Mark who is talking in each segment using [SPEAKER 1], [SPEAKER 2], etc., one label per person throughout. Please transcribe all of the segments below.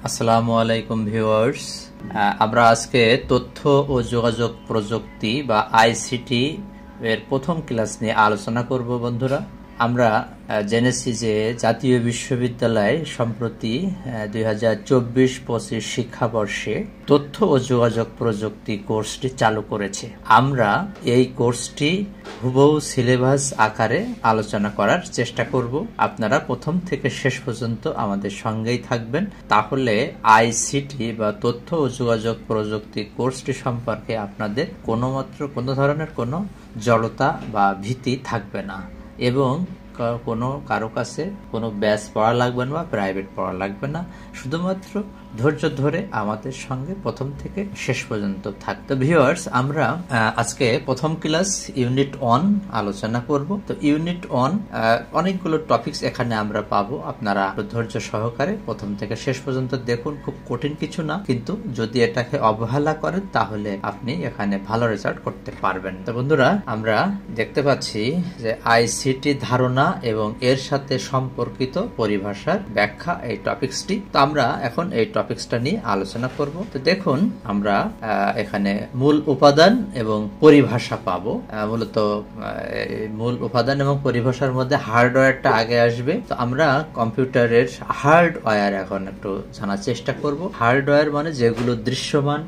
[SPEAKER 1] আসসালামু আলাইকুম ভিউয়ার্স, আমরা আজকে তথ্য ও যোগাযোগ প্রযুক্তি বা আইসিটি এর প্রথম ক্লাস নিয়ে আলোচনা করব। বন্ধুরা, আমরা জেনেছি যে জাতীয় বিশ্ববিদ্যালয় সম্প্রতি 2024-25 শিক্ষাবর্ষে তথ্য ও যোগাযোগ প্রযুক্তি কোর্সটি চালু করেছে। আমরা এই কোর্সটি হুবহু সিলেবাস আকারে আলোচনা করার চেষ্টা করব। আপনারা প্রথম থেকে শেষ পর্যন্ত আমাদের সঙ্গেই থাকবেন, তাহলে আইসিটি বা তথ্য ও যোগাযোগ প্রযুক্তি কোর্সটি সম্পর্কে আপনাদের কোনো ধরনের কোনো জড়তা বা ভীতি থাকবে না, এবং কারো কাছে কোনো ব্যাচ পড়া লাগবে না বা প্রাইভেট পড়া লাগবে না। শুধুমাত্র ধৈর্য ধরে আমাদের সঙ্গে প্রথম থেকে শেষ পর্যন্ত থাকতে। ভিউয়ার্স, আমরা আজকে প্রথম ক্লাস ইউনিট 1 আলোচনা করব। তো ইউনিট 1 অনেকগুলো টপিকস এখানে আমরা পাবো। আপনারা ধৈর্য সহকারে প্রথম থেকে শেষ পর্যন্ত দেখুন। খুব কঠিন কিছু না, কিন্তু যদি এটাকে অবহেলা করেন তাহলে আপনি এখানে ভালো রেজাল্ট করতে পারবেন। তো বন্ধুরা, আমরা দেখতে পাচ্ছি যে আইসিটি ধারণা এবং এর সাথে সম্পর্কিত পরিভাষার ব্যাখ্যা, এই টপিকসটি। তো আমরা এখন এই টপিকসটা নিয়ে আলোচনা করব। তো দেখুন, আমরা এখানে মূল উপাদান এবং পরিভাষা পাবো। মূলত মূল উপাদান এবং পরিভাষার মধ্যে হার্ডওয়্যারটা আগে আসবে। তো আমরা কম্পিউটারের হার্ডওয়্যার এখন একটু জানার চেষ্টা করব। হার্ডওয়্যার মানে যেগুলো দৃশ্যমান,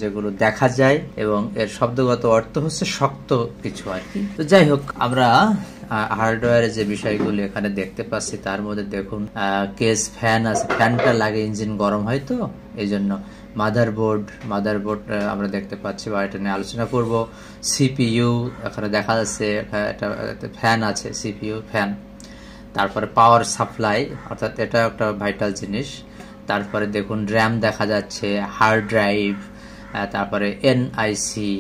[SPEAKER 1] যেগুলো দেখা যায়, এবং এর শব্দগত অর্থ হচ্ছে শক্ত কিছু আর কি। তো যাই হোক, আমরা হার্ডওয়্যারের যে বিষয়গুলো এখানে দেখতে পাচ্ছি তার মধ্যে দেখুন, কেস ফ্যান আছে, ফ্যানটা লাগে ইঞ্জিন গরম হয়, তো এই জন্য মাদারবোর্ড আমরা দেখতে পাচ্ছি বা এটা নিয়ে আলোচনা করব। সিপিইউ এখানে দেখা যাচ্ছে, এটা ফ্যান আছে, সিপিইউ ফ্যান। তারপরে পাওয়ার সাপ্লাই, অর্থাৎ এটা একটা ভাইটাল জিনিস। তারপরে দেখুন র্যাম দেখা যাচ্ছে, হার্ড ড্রাইভ, তারপরে এনআইসি,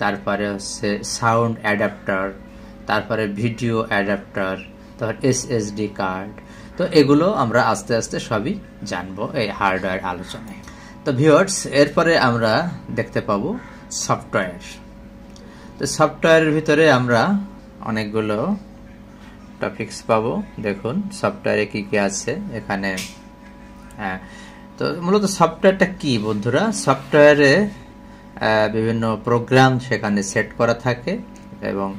[SPEAKER 1] তারপরে হচ্ছে সাউন্ড অ্যাডাপ্টার, তারপরে ভিডিও অ্যাডাপ্টার, তারপর এসএসডি কার্ড। তো এগুলো আমরা আস্তে আস্তে সবই জানবো এই হার্ডওয়্যার আলোচনায়। তো ভিউয়ার্স, এরপরে আমরা দেখতে পাবো সফটওয়্যার। তো সফটওয়্যারের ভিতরে আমরা অনেকগুলো টপিকস পাবো। দেখুন সফটওয়্যারে কি কি আছে এখানে। তো মূলত সফটওয়্যারটা কি বন্ধুরা? সফটওয়্যারে বিভিন্ন প্রোগ্রাম সেখানে সেট করা থাকে, এবং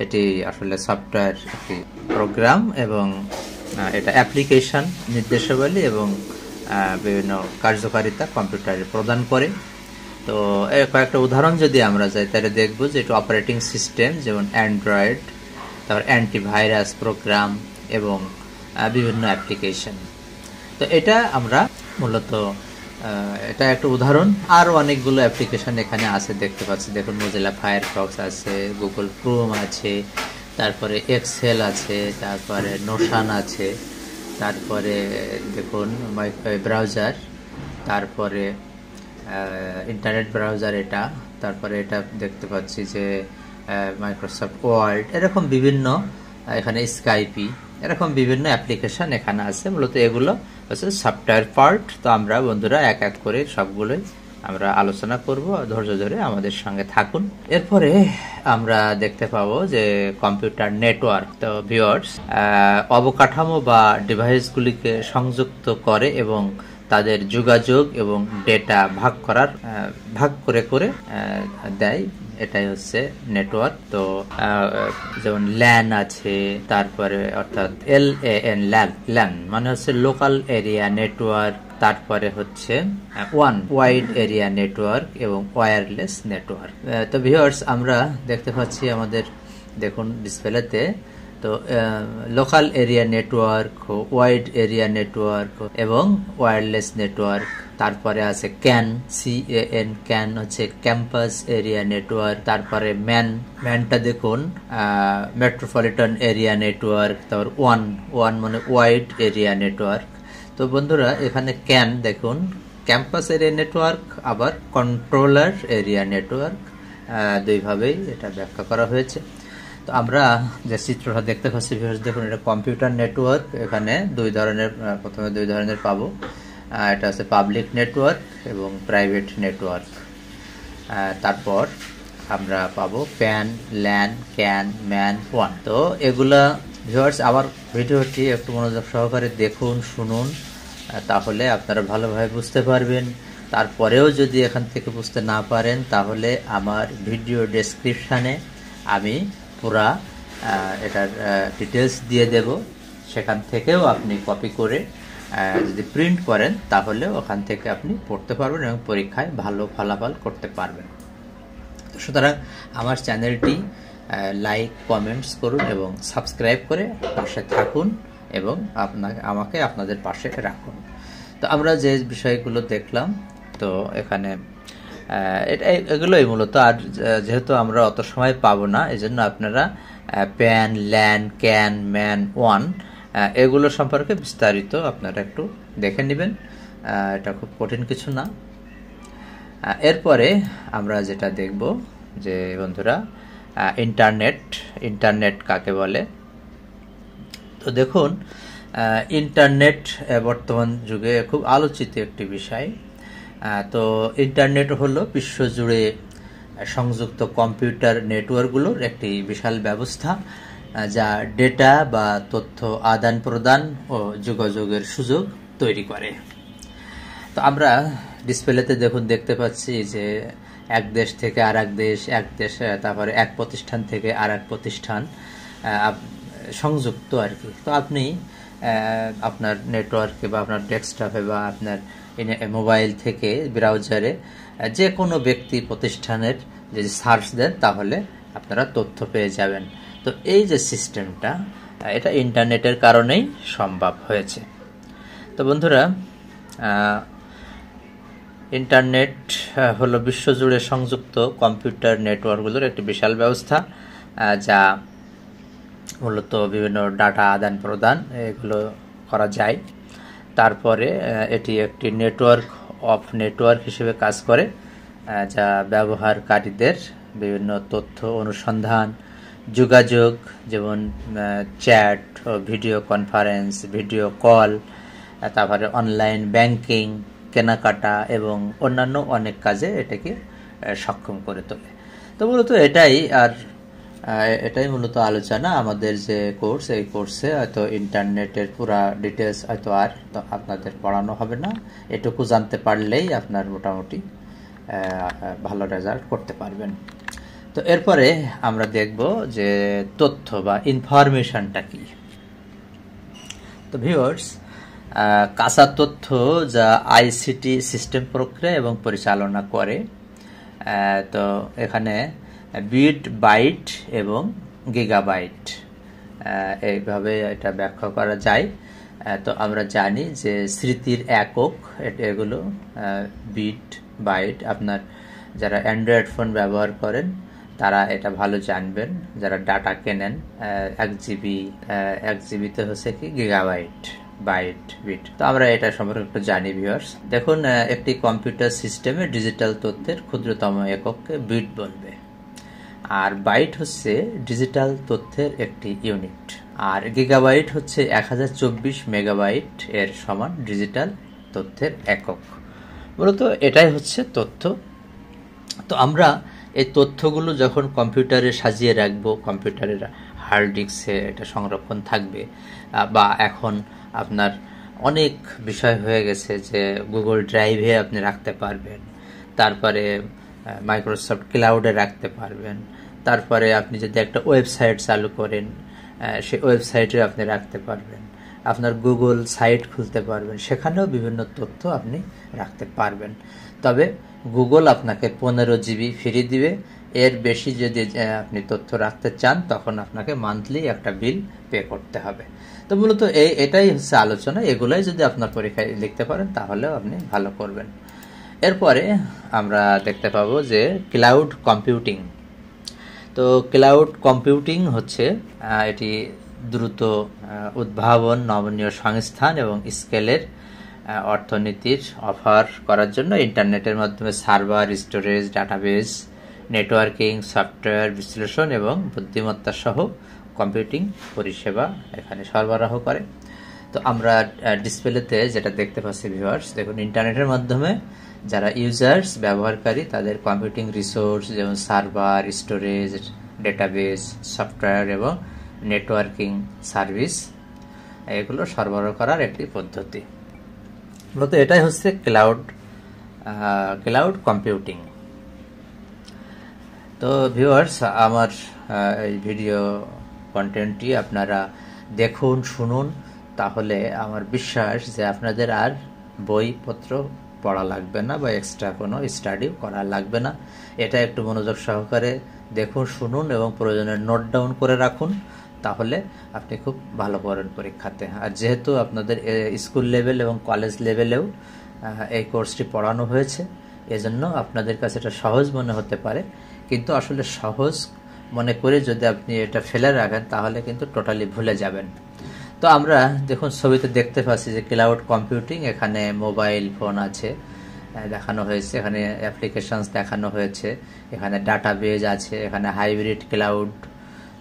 [SPEAKER 1] এটি আসলে সফটওয়্যার একটি প্রোগ্রাম, এবং এটা অ্যাপ্লিকেশন, নির্দেশাবলী এবং বিভিন্ন কার্যকারিতা কম্পিউটারে প্রদান করে। তো এর কয়েকটা উদাহরণ যদি আমরা যাই তাহলে দেখব যে এটা অপারেটিং সিস্টেম, যেমন অ্যান্ড্রয়েড, তারপর অ্যান্টিভাইরাস প্রোগ্রাম এবং বিভিন্ন অ্যাপ্লিকেশন। তো এটা আমরা মূলত এটা একটা উদাহরণ। আরও অনেকগুলো অ্যাপ্লিকেশন এখানে আছে দেখতে পাচ্ছি। দেখুন মোজিলা ফায়ারফক্স আছে, গুগল ক্রোম আছে, তারপরে এক্সেল আছে, তারপরে নোশন আছে, তারপরে দেখুন ব্রাউজার, তারপরে ইন্টারনেট ব্রাউজার এটা, তারপরে এটা দেখতে পাচ্ছি যে মাইক্রোসফট ওয়ার্ড, এরকম বিভিন্ন, এখানে স্কাইপি, এরকম বিভিন্ন অ্যাপ্লিকেশন এখানে আছে। মূলত এগুলো হচ্ছে সফটওয়্যার পার্ট। তো আমরা বন্ধুরা এক এক করে সবগুলোই আমরা আলোচনা করব, ধৈর্য ধরে আমাদের সঙ্গে থাকুন। এরপরে আমরা দেখতে পাবো যে কম্পিউটার নেটওয়ার্ক। তো ভিউয়ার্স, অবকাঠামো বা ডিভাইসগুলিকে সংযুক্ত করে এবং তাদের যোগাযোগ এবং ডেটা ভাগ করে দেয়, এটাই হচ্ছে নেটওয়ার্ক। তো যেমন ল্যান আছে, তারপরে অর্থাৎ LAN, ল্যান মানে হচ্ছে লোকাল এরিয়া নেটওয়ার্ক, তারপরে হচ্ছে ওয়াইড এরিয়া নেটওয়ার্ক এবং ওয়্যারলেস নেটওয়ার্ক। তো ভিউয়ার্স, আমরা দেখতে পাচ্ছি আমাদের, দেখুন ডিসপ্লেতে, তো local area network, wide area network এবং ওয়্যারলেস নেটওয়ার্ক। তারপরে আছে CAN, ক্যান হচ্ছে ক্যাম্পাস এরিয়া নেটওয়ার্ক। তারপরে ম্যানটা দেখুন মেট্রোপলিটন এরিয়া নেটওয়ার্ক। তারপর ওয়ান মানে ওয়াইড এরিয়া নেটওয়ার্ক। তো বন্ধুরা, এখানে ক্যান দেখুন ক্যাম্পাস এরিয়া নেটওয়ার্ক, আবার কন্ট্রোলার এরিয়া নেটওয়ার্ক, দুইভাবেই এটা ব্যাখ্যা করা হয়েছে। তো আমরা যে চিত্রটা দেখতে পাচ্ছি, দেখুন এটা কম্পিউটার নেটওয়ার্ক। এখানে প্রথমে দুই ধরনের পাবো। এটা হচ্ছে পাবলিক নেটওয়ার্ক এবং প্রাইভেট নেটওয়ার্ক। তারপর আমরা পাবো pan, LAN, can, man, one. তো এগুলা ভিউয়ার্স, আবার ভিডিওটি একটু মনোযোগ সহকারে দেখুন, শুনুন, তাহলে আপনারা ভালোভাবে বুঝতে পারবেন। তারপরেও যদি এখান থেকে বুঝতে না পারেন তাহলে আমার ভিডিও ডেসক্রিপশানে আমি পুরা এটার ডিটেলস দিয়ে দেব, সেখান থেকেও আপনি কপি করে যদি প্রিন্ট করেন তাহলে ওখান থেকে আপনি পড়তে পারবেন এবং পরীক্ষায় ভালো ফলাফল করতে পারবেন। সুতরাং আমার চ্যানেলটি লাইক কমেন্টস করুন এবং সাবস্ক্রাইব করে পাশে থাকুন এবং আমাকে আপনাদের পাশে রাখুন। তো আমরা যে বিষয়গুলো দেখলাম, তো এখানে এগুলোই মূলত। আর যেহেতু আমরা অত সময় পাবো না, এই জন্য আপনারা pan, LAN, can, man, one এগুলো সম্পর্কে বিস্তারিত আপনারা একটু দেখে নেবেন। এটা খুব কঠিন কিছু না। এরপরে আমরা যেটা দেখব যে বন্ধুরা, ইন্টারনেট কাকে বলে। তো দেখুন, ইন্টারনেট বর্তমান যুগে খুব আলোচিত একটি বিষয়। তো ইন্টারনেট হলো বিশ্বজুড়ে সংযুক্ত কম্পিউটার নেটওয়ার্কগুলোর একটি বিশাল ব্যবস্থা, যা ডেটা বা তথ্য আদান প্রদান ও যোগাযোগের সুযোগ তৈরি করে। তো আমরা ডিসপ্লেতে দেখতে পাচ্ছি যে এক দেশ থেকে আর এক দেশ, তারপরে এক প্রতিষ্ঠান থেকে আর এক প্রতিষ্ঠান সংযুক্ত আর কি। তো আপনি আপনার নেটওয়ার্কে বা আপনার ডেস্কটপে বা আপনার মোবাইল থেকে ব্রাউজারে যে কোনো ব্যক্তি প্রতিষ্ঠানের যদি সার্চ দেন তাহলে আপনারা তথ্য পেয়ে যাবেন। তো এই যে সিস্টেমটা, এটা ইন্টারনেটের কারণেই সম্ভব হয়েছে। তো বন্ধুরা, ইন্টারনেট হলো বিশ্বজুড়ে সংযুক্ত কম্পিউটার নেটওয়ার্কগুলোর একটি বিশাল ব্যবস্থা, যা মূলত বিভিন্ন ডাটা আদান প্রদান এগুলো করা যায়। তারপরে এটি একটি নেটওয়ার্ক হিসেবে কাজ করে, যা ব্যবহারকারীদের বিভিন্ন তথ্য অনুসন্ধান, যোগাযোগ, যেমন চ্যাট ও ভিডিও কনফারেন্স, ভিডিও কল, তারপরে অনলাইন ব্যাংকিং, কেনাকাটা এবং অন্যান্য অনেক কাজে এটাকে সক্ষম করে তোলে। তো মূলত এটাই মূলত আলোচনা। আমাদের যে কোর্স, এই কোর্সে হয়তো ইন্টারনেটের পুরা ডিটেলস হয়তো আর আপনাদের পড়ানো হবে না। এটুকু জানতে পারলেই আপনার মোটামুটি ভালো রেজাল্ট করতে পারবেন। তো এরপরে আমরা দেখব যে তথ্য বা ইনফরমেশনটা কি। তো ভিউয়ার্স, কাঁচা তথ্য যা আইসিটি সিস্টেম প্রক্রিয়া এবং পরিচালনা করে। তো এখানে বিট, বাইট এবং গিগাবাইট এইভাবে এটা ব্যাখ্যা করা যায়। তো আমরা জানি যে স্মৃতির একক এগুলো বিট, বাইট। আপনার যারা অ্যান্ড্রয়েড ফোন ব্যবহার করেন তারা এটা ভালো জানবেন, যারা ডাটা কেনেন। 1 জিবিতে হচ্ছে কি গিগাবাইট, বাইট, বিট। তো আমরা এটা সম্পর্কে একটু জানি ভিউয়ার্স। দেখুন, একটি কম্পিউটার সিস্টেমে ডিজিটাল তথ্যের ক্ষুদ্রতম একককে বিট বলবে, আর বাইট হচ্ছে ডিজিটাল তথ্যের একটি ইউনিট, আর গিগাবাইট হচ্ছে 1024 মেগাবাইট এর সমান ডিজিটাল তথ্যের একক। মূলত এটাই হচ্ছে তথ্য। তো আমরা এই তথ্যগুলো যখন কম্পিউটারে সাজিয়ে রাখবো, কম্পিউটারের হার্ড ডিস্কে এটা সংরক্ষণ থাকবে, বা এখন আপনার অনেক বিষয় হয়ে গেছে যে গুগল ড্রাইভে আপনি রাখতে পারবেন, তারপরে মাইক্রোসফট ক্লাউডে রাখতে পারবেন, তারপরে আপনি যদি একটা ওয়েবসাইট চালু করেন সেই ওয়েবসাইটে আপনি রাখতে পারবেন, আপনার গুগল সাইট খুলতে পারবেন, সেখানেও বিভিন্ন তথ্য আপনি রাখতে পারবেন। তবে গুগল আপনাকে 15 জিবি ফ্রি দিবে। এর বেশি যদি আপনি তথ্য রাখতে চান তখন আপনাকে মান্থলি একটা বিল পে করতে হবে। তো মূলত এটাই হচ্ছে আলোচনা। এগুলাই যদি আপনার পরীক্ষায় লিখতে পারেন তাহলেও আপনি ভালো করবেন। এরপরে আমরা দেখতে পাবো যে ক্লাউড কম্পিউটিং। তো ক্লাউড কম্পিউটিং হচ্ছে এটি দ্রুত উদ্ভাবন, নমনীয় সংস্থান এবং স্কেলের অর্থনীতির অফার করার জন্য ইন্টারনেটের মাধ্যমে server, storage, database, networking, software বিশ্লেষণ এবং বুদ্ধিমত্তা সহ কম্পিউটিং পরিষেবা এখানে সরবরাহ করে। তো আমরা ডিসপ্লেতে যেটা দেখতে পাচ্ছি ভিউয়ার্স, দেখুন, ইন্টারনেটের মাধ্যমে যারা ইউজার্স, ব্যবহারকারী, তাদের কম্পিউটিং রিসোর্স যেমন সার্ভার, স্টোরেজ, ডেটাবেস, সফটওয়্যার এবং নেটওয়ার্কিং সার্ভিস এগুলো সরবরাহ করার একটি পদ্ধতি। মূলত এটাই হচ্ছে ক্লাউড কম্পিউটিং। তো ভিউয়ার্স, আমার এই ভিডিও কন্টেন্টটি আপনারা দেখুন, শুনুন, তাহলে আমার বিশ্বাস যে আপনাদের আর বইপত্র পড়া লাগবে না বা এক্সট্রা কোনো স্টাডিও করা লাগবে না। এটা একটু মনোযোগ সহকারে দেখুন, শুনুন এবং প্রয়োজনে নোট ডাউন করে রাখুন, তাহলে আপনি খুব ভালো করেন পরীক্ষাতে। আর যেহেতু আপনাদের স্কুল লেভেল এবং কলেজ লেভেলেও এই কোর্সটি পড়ানো হয়েছে, এজন্য আপনাদের কাছে এটা সহজ মনে হতে পারে, কিন্তু আসলে সহজ মনে করে যদি আপনি এটা ফেলে রাখেন তাহলে কিন্তু টোটালি ভুলে যাবেন। তো আমরা দেখুন ছবিতে দেখতে পাচ্ছি যে ক্লাউড কম্পিউটিং, এখানে মোবাইল ফোন আছে দেখানো হয়েছে, এখানে অ্যাপ্লিকেশনস দেখানো হয়েছে, এখানে ডাটাবেজ আছে, এখানে হাইব্রিড ক্লাউড,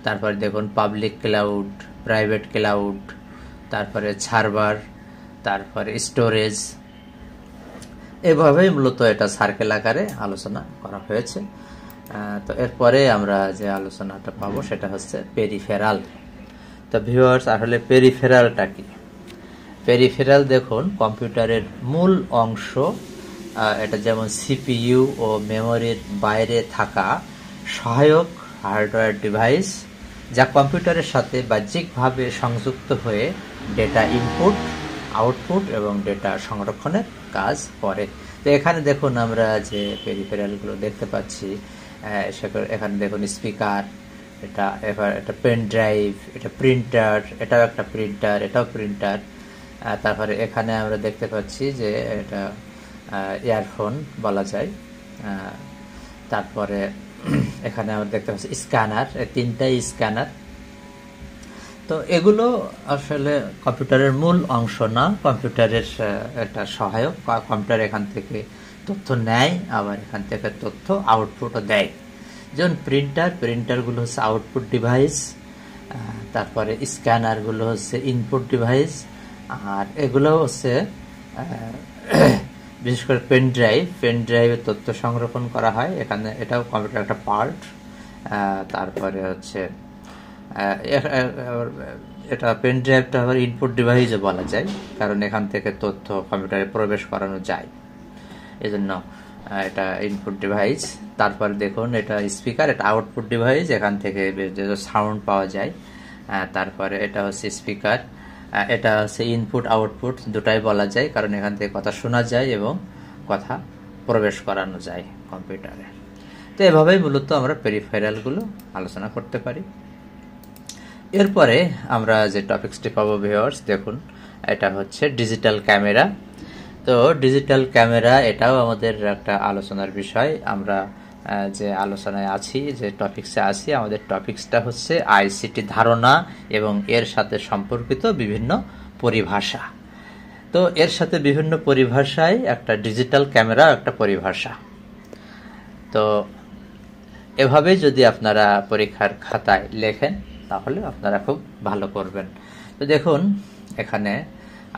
[SPEAKER 1] তারপরে দেখুন পাবলিক ক্লাউড, প্রাইভেট ক্লাউড, তারপরে সার্ভার, তারপরে স্টোরেজ। এভাবেই মূলত এটা সার্কেল আকারে আলোচনা করা হয়েছে। তো এরপরে আমরা যে আলোচনাটা পাবো সেটা হচ্ছে পেরিফেরাল। তো ভিউয়ার্স, আসলে পেরিফেরালটা কি? পেরিফেরাল দেখুন কম্পিউটারের মূল অংশ, এটা যেমন সিপিইউ ও মেমোরির বাইরে থাকা সহায়ক হার্ডওয়্যার ডিভাইস, যা কম্পিউটারের সাথে বাহ্যিকভাবে সংযুক্ত হয়ে ডেটা ইনপুট, আউটপুট এবং ডেটা সংরক্ষণের কাজ করে। তো এখানে দেখুন আমরা যে পেরিফেরালগুলো দেখতে পাচ্ছি, এখানে দেখুন স্পিকার, এটা পেন ড্রাইভ, এটা প্রিন্টার, এটাও একটা প্রিন্টার, এটাও প্রিন্টার। তারপরে এখানে আমরা দেখতে পাচ্ছি যে এটা ইয়ারফোন বলা যায়। তারপরে এখানে আমরা দেখতে পাচ্ছি স্ক্যানার, তিনটাই স্ক্যানার। তো এগুলো আসলে কম্পিউটারের মূল অংশ না, কম্পিউটারের একটা সহায়ক। কম্পিউটার এখান থেকে তথ্য নেয়, আবার এখান থেকে তথ্য আউটপুটও দেয়। যেমন প্রিন্টারগুলো হচ্ছে আউটপুট ডিভাইস, তারপরে স্ক্যানারগুলো হচ্ছে ইনপুট ডিভাইস, আর এগুলো হচ্ছে বিশেষ করে পেন ড্রাইভে তথ্য সংরক্ষণ করা হয়, এখানে এটাও কম্পিউটার একটা পার্ট। তারপরে হচ্ছে এটা পেন ড্রাইভটা আবার ইনপুট ডিভাইসও বলা যায়, কারণ এখান থেকে তথ্য কম্পিউটারে প্রবেশ করানো যায়, এজন্য এটা ইনপুট ডিভাইস। তারপর দেখুন এটা স্পিকার, এটা আউটপুট ডিভাইস, এখান থেকে সাউন্ড পাওয়া যায়। তারপরে এটা হচ্ছে স্পিকার, এটা হচ্ছে ইনপুট আউটপুট দুটাই বলা যায়, কারণ এখান থেকে কথা শোনা যায় এবং কথা প্রবেশ করানো যায় কম্পিউটারে। তো এভাবেই মূলত আমরা পেরিফেরালগুলো আলোচনা করতে পারি। এরপরে আমরা যে টপিকসটি পাবো ভিউয়ার্স, দেখুন এটা হচ্ছে ডিজিটাল ক্যামেরা। তো ডিজিটাল ক্যামেরা এটাও আমাদের একটা আলোচনার বিষয়। আমরা যে আলোচনায় আছি, যে টপিকসে আছি, আমাদের টপিকসটা হচ্ছে আইসিটি ধারণা এবং এর সাথে সম্পর্কিত বিভিন্ন পরিভাষা। তো এর সাথে বিভিন্ন পরিভাষায় একটা ডিজিটাল ক্যামেরা একটা পরিভাষা। তো এভাবে যদি আপনারা পরীক্ষার খাতায় লেখেন তাহলে আপনারা খুব ভালো করবেন। তো দেখুন এখানে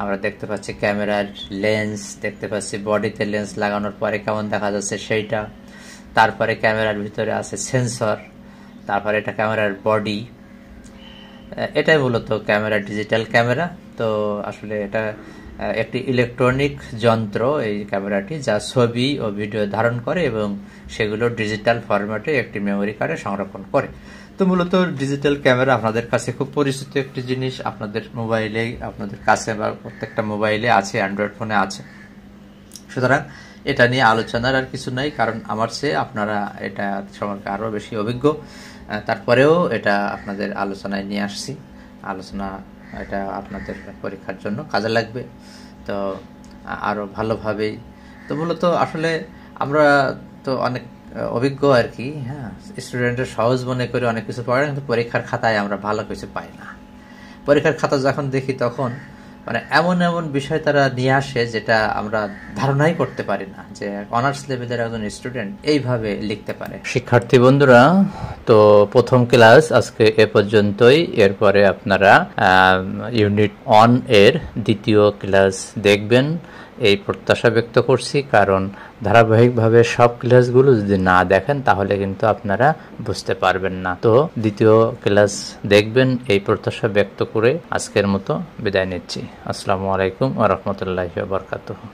[SPEAKER 1] আমরা দেখতে পাচ্ছি ক্যামেরার লেন্স, দেখতে পাচ্ছি বডিতে লেন্স লাগানোর পরে কেমন দেখা যাচ্ছে সেইটা। তারপরে ক্যামেরার ভিতরে আছে সেন্সর, তারপরে এটা ক্যামেরার বডি। এটাই মূলত ক্যামেরা, ডিজিটাল ক্যামেরা। তো আসলে এটা একটি ইলেকট্রনিক যন্ত্র এই ক্যামেরাটি, যা ছবি ও ভিডিও ধারণ করে এবং সেগুলো ডিজিটাল ফরম্যাটে একটি মেমোরি কার্ডে সংরক্ষণ করে। তো মূলত ডিজিটাল ক্যামেরা আপনাদের কাছে খুব পরিচিত একটি জিনিস, আপনাদের মোবাইলে, আপনাদের কাছে বা প্রত্যেকটা মোবাইলে আছে, অ্যান্ড্রয়েড ফোনে আছে। সুতরাং এটা নিয়ে আলোচনার আর কিছু নাই, কারণ আমার চেয়ে আপনারা এটা সম্পর্কে আরও বেশি অভিজ্ঞ। তারপরেও এটা আপনাদের আলোচনায় নিয়ে আসছি। আলোচনা এটা আপনাদের পরীক্ষার জন্য কাজে লাগবে, তো আরও ভালোভাবেই। তো মূলত আসলে আমরা তো অনেক অভিজ্ঞ আর কি, হ্যাঁ, স্টুডেন্টের সহজ মনে করে অনেক কিছু পড়ে, কিন্তু পরীক্ষার খাতায় আমরা ভালো কিছু পাই না। পরীক্ষার খাতা যখন দেখি তখন মানে এমন এমন বিষয় তারা নিয়ে আসে যেটা আমরা ধারণাই করতে পারি না যে অনার্স লেভেলের একজন স্টুডেন্ট এইভাবে লিখতে পারে। শিক্ষার্থী বন্ধুরা, তো প্রথম ক্লাস আজকে এ পর্যন্তই। এরপরে আপনারা ইউনিট 1 এর দ্বিতীয় ক্লাস দেখবেন এই প্রত্যাশা ব্যক্ত করছি, কারণ ধারাবাহিকভাবে সব ক্লাসগুলো যদি না দেখেন তাহলে কিন্তু আপনারা বুঝতে পারবেন না। তো দ্বিতীয় ক্লাস দেখবেন এই প্রত্যাশা ব্যক্ত করে আজকের মতো বিদায় নিচ্ছি। আসসালামু আলাইকুম ওয়া রাহমাতুল্লাহি ওয়া বারাকাতুহু।